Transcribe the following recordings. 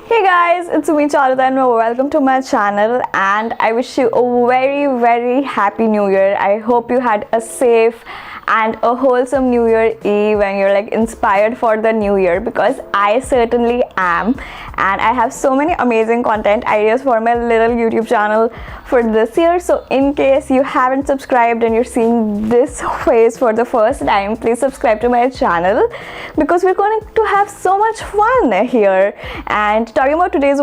Hey guys, it's me Charuta and welcome to my channel, and I wish you a very happy new year. I hope you had a safe and a wholesome New Year Eve and you're like inspired for the new year, because I certainly am, and I have so many amazing content ideas for my little YouTube channel for this year. So in case you haven't subscribed and you're seeing this face for the first time, please subscribe to my channel because we're going to have so much fun here. And talking about today's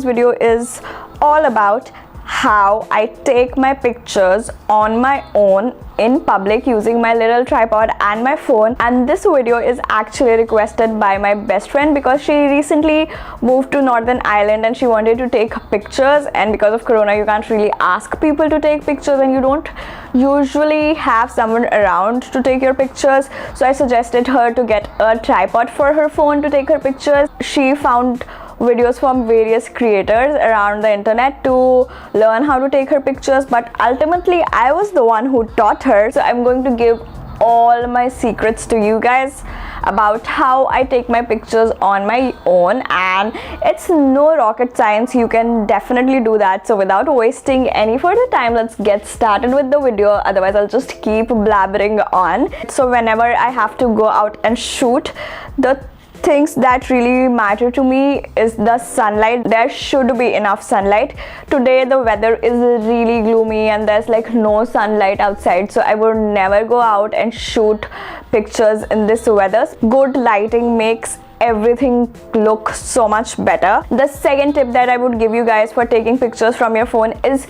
video is all about how I take my pictures on my own in public using my little tripod and my phone. And this video is actually requested by my best friend because she recently moved to Northern Ireland and she wanted to take pictures, and because of Corona you can't really ask people to take pictures and you don't usually have someone around to take your pictures. So I suggested her to get a tripod for her phone to take her pictures. She found videos from various creators around the internet to learn how to take her pictures, but ultimately I was the one who taught her. So I'm going to give all my secrets to you guys about how I take my pictures on my own, and it's no rocket science. You can definitely do that. So without wasting any further time, let's get started with the video, otherwise I'll just keep blabbering on. So whenever I have to go out and shoot, the things that really matter to me is the sunlight. There should be enough sunlight. Today the weather is really gloomy and there's like no sunlight outside, so I would never go out and shoot pictures in this weather. Good lighting makes everything look so much better. The second tip that I would give you guys for taking pictures from your phone is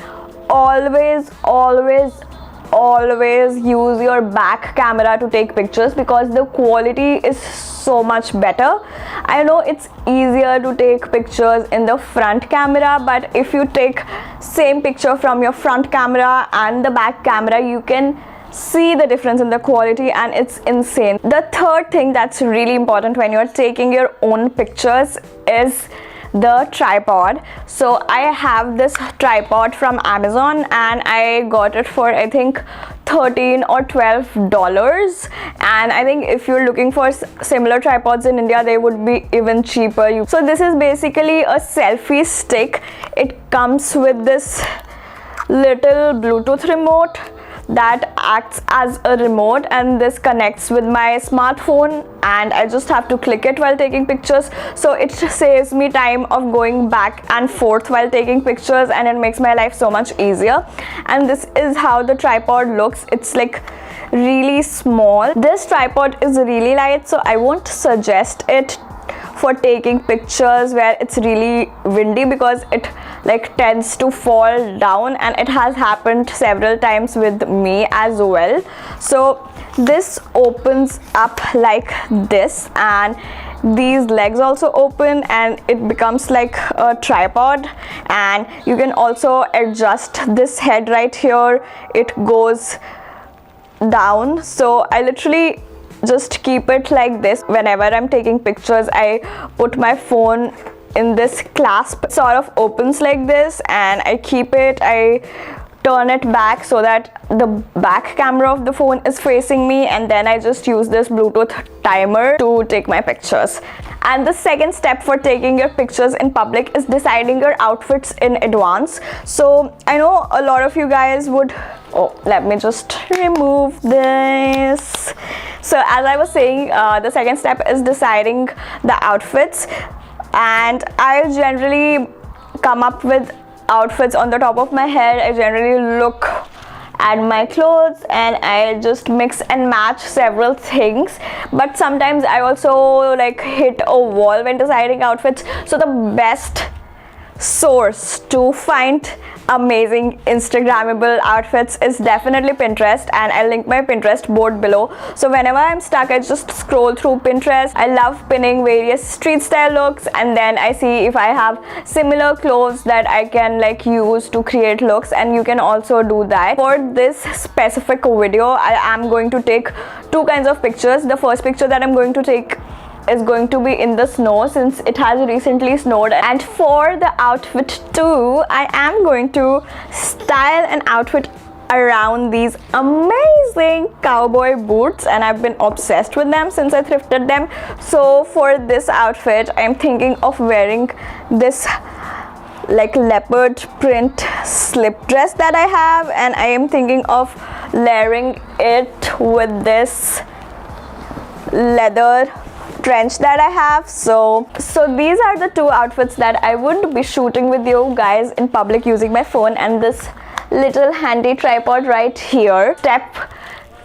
always use your back camera to take pictures, because the quality is so much better. I know it's easier to take pictures in the front camera, but if you take same picture from your front camera and the back camera, you can see the difference in the quality and it's insane. The third thing that's really important when you're taking your own pictures is the tripod. So I have this tripod from Amazon and I got it for I think $13 or $12, and I think if you're looking for similar tripods in India they would be even cheaper. So this is basically a selfie stick. It comes with this little Bluetooth remote that acts as a remote, and this connects with my smartphone and I just have to click it while taking pictures. So it saves me time of going back and forth while taking pictures, and it makes my life so much easier. And this is how the tripod looks. It's like really small. This tripod is really light, so I won't suggest it for taking pictures where it's really windy because it like tends to fall down, and it has happened several times with me as well. So this opens up like this, and these legs also open and it becomes like a tripod. And you can also adjust this head right here. It goes down, so I literally just keep it like this. Whenever I'm taking pictures, I put my phone in this clasp. It sort of opens like this and I keep it. I turn it back so that the back camera of the phone is facing me, and then I just use this Bluetooth timer to take my pictures. And the second step for taking your pictures in public is deciding your outfits in advance. So I know a lot of you guys would, let me just remove this. So as I was saying, the second step is deciding the outfits, and I generally come up with outfits on the top of my head. I generally look at my clothes and I just mix and match several things, but sometimes I also like hit a wall when deciding outfits. So the best source to find amazing Instagrammable outfits is definitely Pinterest, and I'll link my Pinterest board below. So whenever I'm stuck, I just scroll through Pinterest. I love pinning various street style looks, and then I see if I have similar clothes that I can like use to create looks, and you can also do that. For this specific video, I am going to take two kinds of pictures. The first picture that I'm going to take is going to be in the snow since it has recently snowed, and for the outfit 2 I am going to style an outfit around these amazing cowboy boots, and I've been obsessed with them since I thrifted them. So for this outfit, I'm thinking of wearing this like leopard print slip dress that I have, and I am thinking of layering it with this leather trench that I have. So these are the two outfits that I would be shooting with you guys in public using my phone and this little handy tripod right here. Step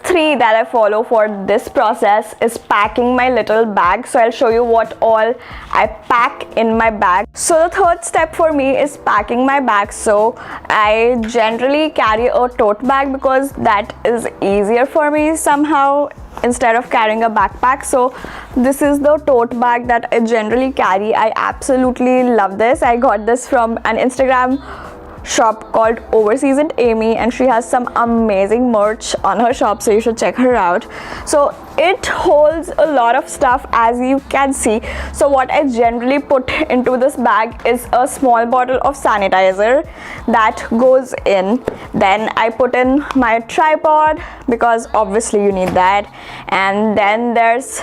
3 that I follow for this process is packing my little bag. So I'll show you what all I pack in my bag. So the third step for me is packing my bag. So I generally carry a tote bag because that is easier for me somehow instead of carrying a backpack. So this is the tote bag that I generally carry. I absolutely love this. I got this from an Instagram shop called Overseasoned Amy, and she has some amazing merch on her shop, so you should check her out. So it holds a lot of stuff, as you can see. So what I generally put into this bag is a small bottle of sanitizer that goes in. Then I put in my tripod because obviously you need that, and then there's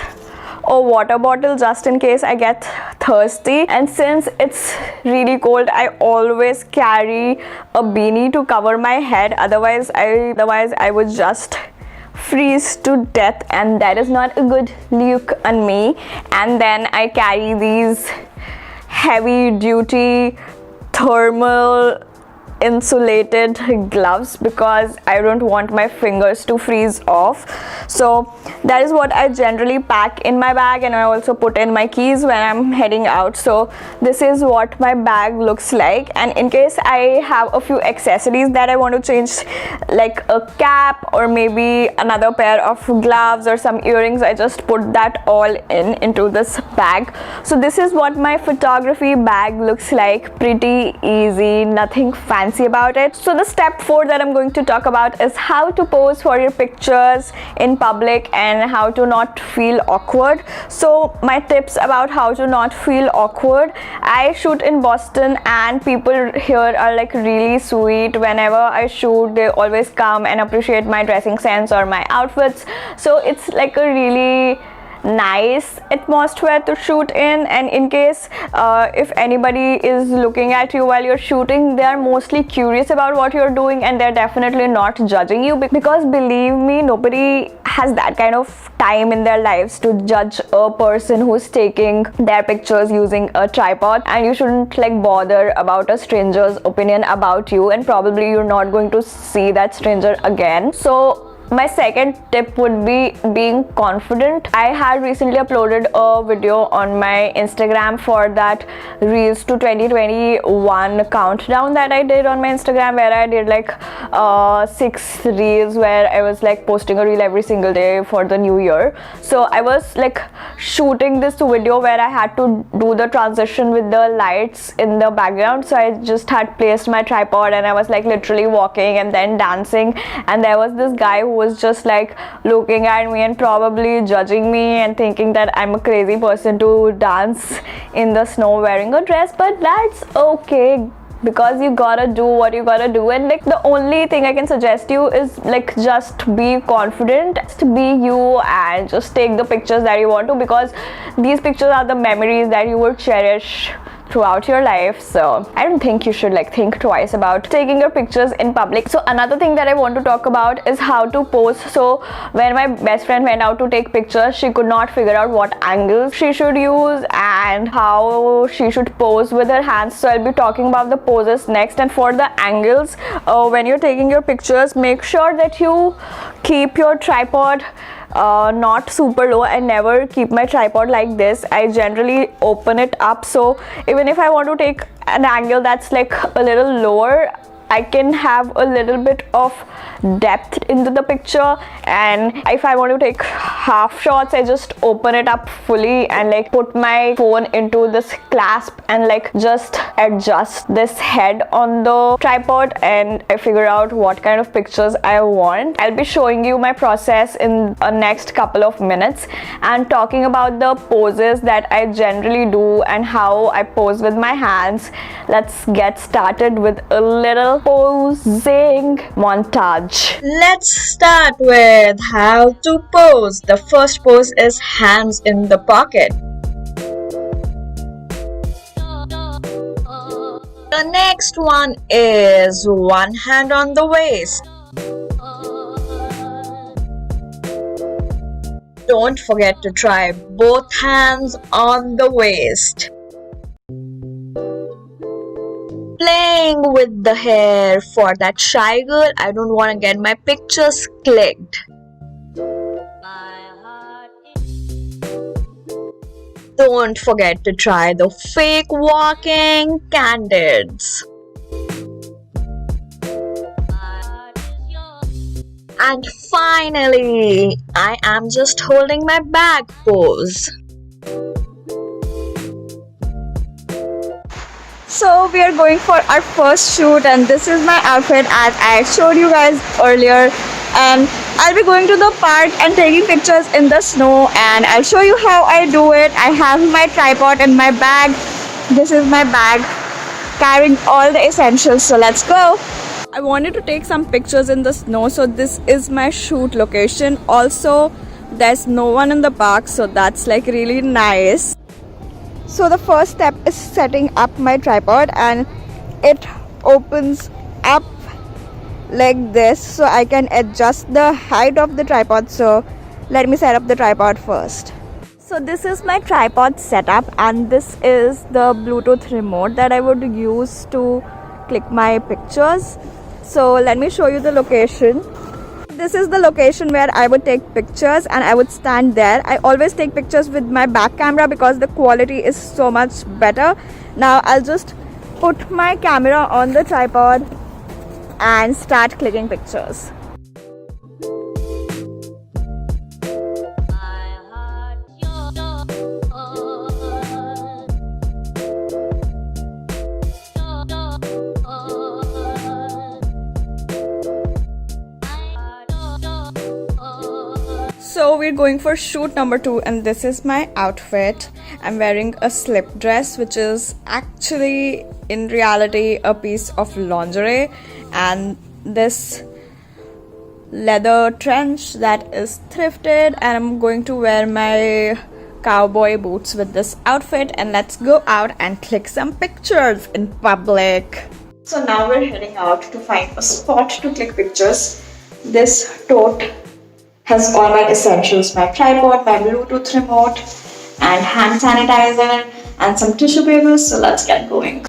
a water bottle just in case I get thirsty. And since it's really cold, I always carry a beanie to cover my head, otherwise I would just freeze to death, and that is not a good look on me. And then I carry these heavy duty thermal insulated gloves because I don't want my fingers to freeze off. So that is what I generally pack in my bag, and I also put in my keys when I'm heading out. So this is what my bag looks like, and in case I have a few accessories that I want to change, like a cap or maybe another pair of gloves or some earrings, I just put that all into this bag. So this is what my photography bag looks like. Pretty easy, nothing fancy about it. So the step 4 that I'm going to talk about is how to pose for your pictures in public and how to not feel awkward. So my tips about how to not feel awkward: I shoot in Boston and people here are like really sweet. Whenever I shoot, they always come and appreciate my dressing sense or my outfits. So it's like a really nice atmosphere to shoot in, and in case if anybody is looking at you while you're shooting, they are mostly curious about what you're doing and they're definitely not judging you, because believe me, nobody has that kind of time in their lives to judge a person who's taking their pictures using a tripod, and you shouldn't like bother about a stranger's opinion about you, and probably you're not going to see that stranger again. So my second tip would be being confident. I had recently uploaded a video on my Instagram for that Reels to 2021 countdown that I did on my Instagram, where I did like 6 reels where I was like posting a reel every single day for the new year. So I was like shooting this video where I had to do the transition with the lights in the background. So I just had placed my tripod and I was like literally walking and then dancing, and there was this guy who was just like looking at me and probably judging me and thinking that I'm a crazy person to dance in the snow wearing a dress. But that's okay, because you gotta do what you gotta do, and like the only thing I can suggest you is like just be confident, just be you, and just take the pictures that you want to, because these pictures are the memories that you will cherish throughout your life. So I don't think you should like think twice about taking your pictures in public. So another thing that I want to talk about is how to pose. So when my best friend went out to take pictures, she could not figure out what angles she should use and how she should pose with her hands. So I'll be talking about the poses next. And for the angles, when you're taking your pictures, make sure that you keep your tripod not super low. I never keep my tripod like this. I generally open it up, so even if I want to take an angle that's like a little lower, I can have a little bit of depth into the picture. And if I want to take half shots, I just open it up fully and like put my phone into this clasp and like just adjust this head on the tripod, and I figure out what kind of pictures I want. I'll be showing you my process in the next couple of minutes and talking about the poses that I generally do and how I pose with my hands. Let's get started with a little little posing montage. Let's start with how to pose. The first pose is hands in the pocket. The next one is one hand on the waist. Don't forget to try both hands on the waist. Playing with the hair for that shy girl. I don't want to get my pictures clicked. Don't forget to try the fake walking candids. And finally, I am just holding my bag pose. So we are going for our first shoot, and this is my outfit as I showed you guys earlier. And I'll be going to the park and taking pictures in the snow, and I'll show you how I do it. I have my tripod in my bag. This is my bag carrying all the essentials, so let's go. I wanted to take some pictures in the snow, so this is my shoot location. Also, there's no one in the park, so that's like really nice. So the first step is setting up my tripod, and it opens up like this, so I can adjust the height of the tripod. So let me set up the tripod first. So this is my tripod setup, and this is the Bluetooth remote that I would use to click my pictures. So let me show you the location. This is the location where I would take pictures, and I would stand there. I always take pictures with my back camera because the quality is so much better. Now I'll just put my camera on the tripod and start clicking pictures. So we're going for shoot number 2, and this is my outfit. I'm wearing a slip dress, which is actually in reality a piece of lingerie, and this leather trench that is thrifted, and I'm going to wear my cowboy boots with this outfit, and let's go out and click some pictures in public. So now we're heading out to find a spot to click pictures. This tote has all my essentials: my tripod, my Bluetooth remote, and hand sanitizer, and some tissue papers. So let's get going.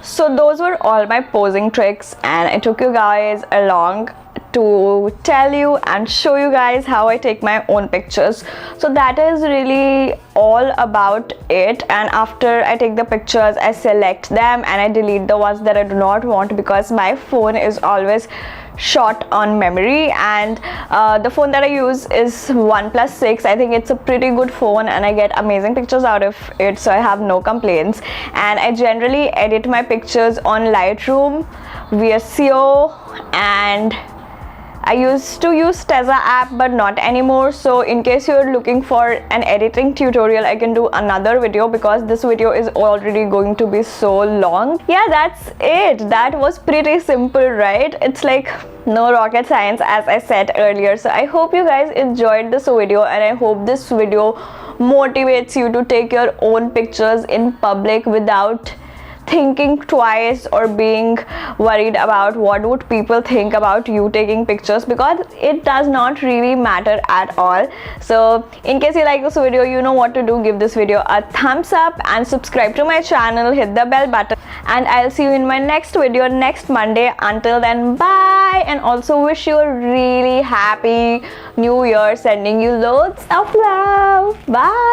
So those were all my posing tricks, and I took you guys along to tell you and show you guys how I take my own pictures. So that is really all about it. And after I take the pictures, I select them and I delete the ones that I do not want, because my phone is always short on memory, and the phone that I use is OnePlus 6. I think it's a pretty good phone and I get amazing pictures out of it, so I have no complaints. And I generally edit my pictures on Lightroom, VSCO, and I used to use Teza app but not anymore. So in case you're looking for an editing tutorial, I can do another video because this video is already going to be so long. Yeah, that's it. That was pretty simple, right? It's like no rocket science, as I said earlier. So I hope you guys enjoyed this video, and I hope this video motivates you to take your own pictures in public without thinking twice or being worried about what would people think about you taking pictures, because it does not really matter at all. So in case you like this video, you know what to do. Give this video a thumbs up and subscribe to my channel, hit the bell button, and I'll see you in my next video next Monday. Until then, bye, and also wish you a really happy new year, sending you loads of love. Bye.